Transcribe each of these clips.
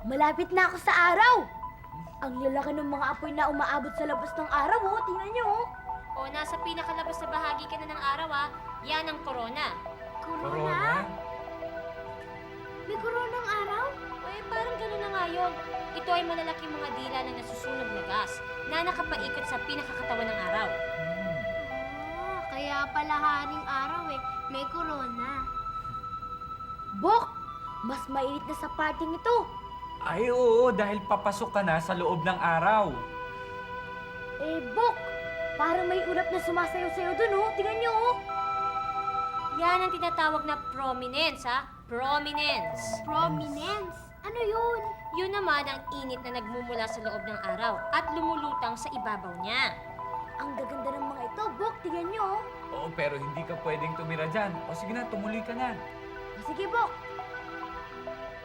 Malapit na ako sa araw. Ang lalaki ng mga apoy na umaabot sa labas ng araw, oh. Tingnan niyo, oh. O, nasa pinakalabas na bahagi ka na ng araw, yan ang korona. Corona? May koronang araw? Eh, parang gano'n na nga yun. Ito ay malalaking mga dila na nasusunog na gas na nakapaikot sa pinakakatawan ng araw. Kaya pala haring araw may corona. Bok, mas mainit na sa parting ito. Ay, oo, dahil papasok ka na sa loob ng araw. Bok, parang may ulap na sumasayaw-sayaw dun, oh. Tingnan niyo, oh. Yan ang tinatawag na prominence, Prominence. Prominence? Ano yun? Yun naman ang init na nagmumula sa loob ng araw at lumulutang sa ibabaw niya. Ang gaganda ng mga ito, Bok. Tingnan niyo, oh. Oo, pero hindi ka pwedeng tumira dyan. O sige na, tumuloy ka na. Sige, Bok.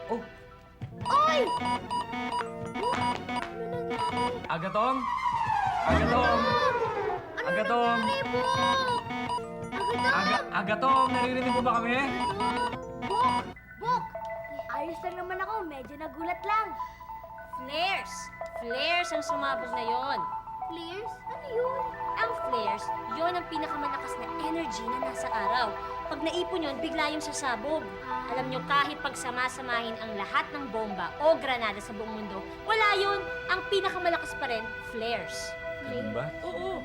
Oh, Oy! Bok, ano nangyari? Agatong? Agatong? Ano Agatong? nangyari, Bok? Agatong, naririnig mo ba kami? Bok! Bok! Ayos lang naman ako. Medyo nagulat lang. Flares! Flares ang sumabog na yon. Flares? Ano yun? Ang flares, yon ang pinakamalakas na energy na nasa araw. Pag naipon yun, bigla yung sasabog. Alam nyo, kahit pagsama-samahin ang lahat ng bomba o granada sa buong mundo, wala yun. Ang pinakamalakas pa rin, flares. Ganun ba? Oo.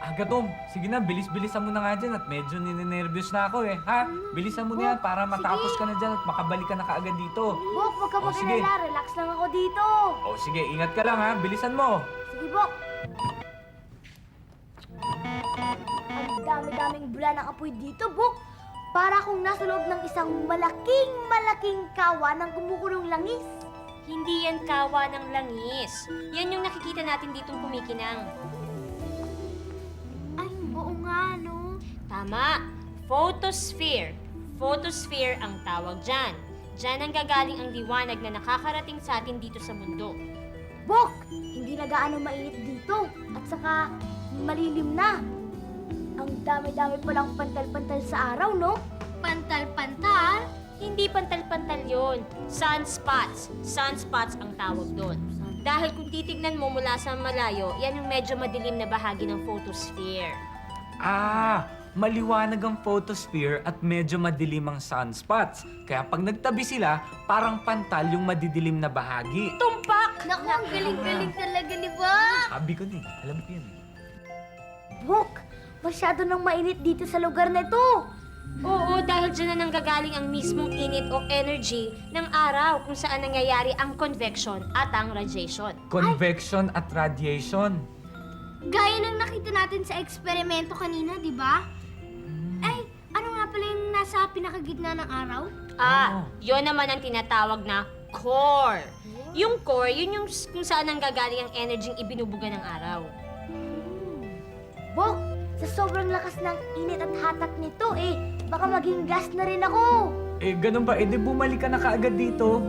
Agatong, sige na, bilis-bilisan mo na nga dyan at medyo ninenervyos na ako ha? Bilisan mo na yan para matapos ka na dyan at makabalik ka na kaagad dito. Bok, wag ka Oh, sige. mag-alala. Relax lang ako dito. O sige, ingat ka lang ha, bilisan mo. Sige, Bok. Ang dami-daming bula ng apoy dito, Bok. Para akong nasa loob ng isang malaking kawa ng kumukulong langis. Hindi yan kawa ng langis. Yan yung nakikita natin ditong kumikinang. Ay, oo nga, no? Tama. Photosphere. Photosphere ang tawag dyan. Dyan ang gagaling ang liwanag na nakakarating sa atin dito sa mundo. Bok, hindi na gaano mainit dito. At saka, malilim na. Ang dami-dami palang pantal-pantal sa araw, no? Pantal-pantal? Hindi pantal-pantal yun. Sunspots. Sunspots ang tawag doon. Dahil kung titignan mo mula sa malayo, yan yung medyo madilim na bahagi ng photosphere. Maliwanag ang photosphere at medyo madilim ang sunspots. Kaya pag nagtabi sila, parang pantal yung madidilim na bahagi. Tumpak! Naku, ang galing-galing talaga ni Bok! Sabi ko na alam ko yan Bok, masyado nang mainit dito sa lugar na ito. Oo, dahil dyan na nanggagaling ang mismong init o energy ng araw kung saan nangyayari ang convection at ang radiation. Convection at radiation. Gaya ng nakita natin sa eksperimento kanina, di ba? Ay, ano nga pala yung nasa pinakagitna ng araw? Yon naman ang tinatawag na core. Yung core, yun yung kung saan nanggagaling ang energy ibinubuga ng araw. Bok, sa sobrang lakas ng init at hatak nito, baka maging gas na rin ako. Ganun ba? Di bumalik ka na kaagad dito.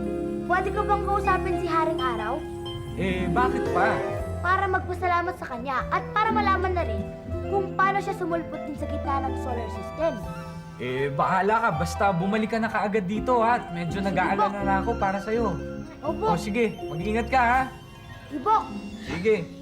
Pwede ko bang kausapin si Haring Araw? Bakit pa? Para magpasalamat sa kanya at para malaman na rin kung paano siya sumulpot din sa gitna ng solar system. Bahala ka. Basta bumalik ka na kaagad dito ha. Medyo nag-aalala na ako para sa'yo. O, Bok, O sige, mag-ingat ka ha. Bok, Sige.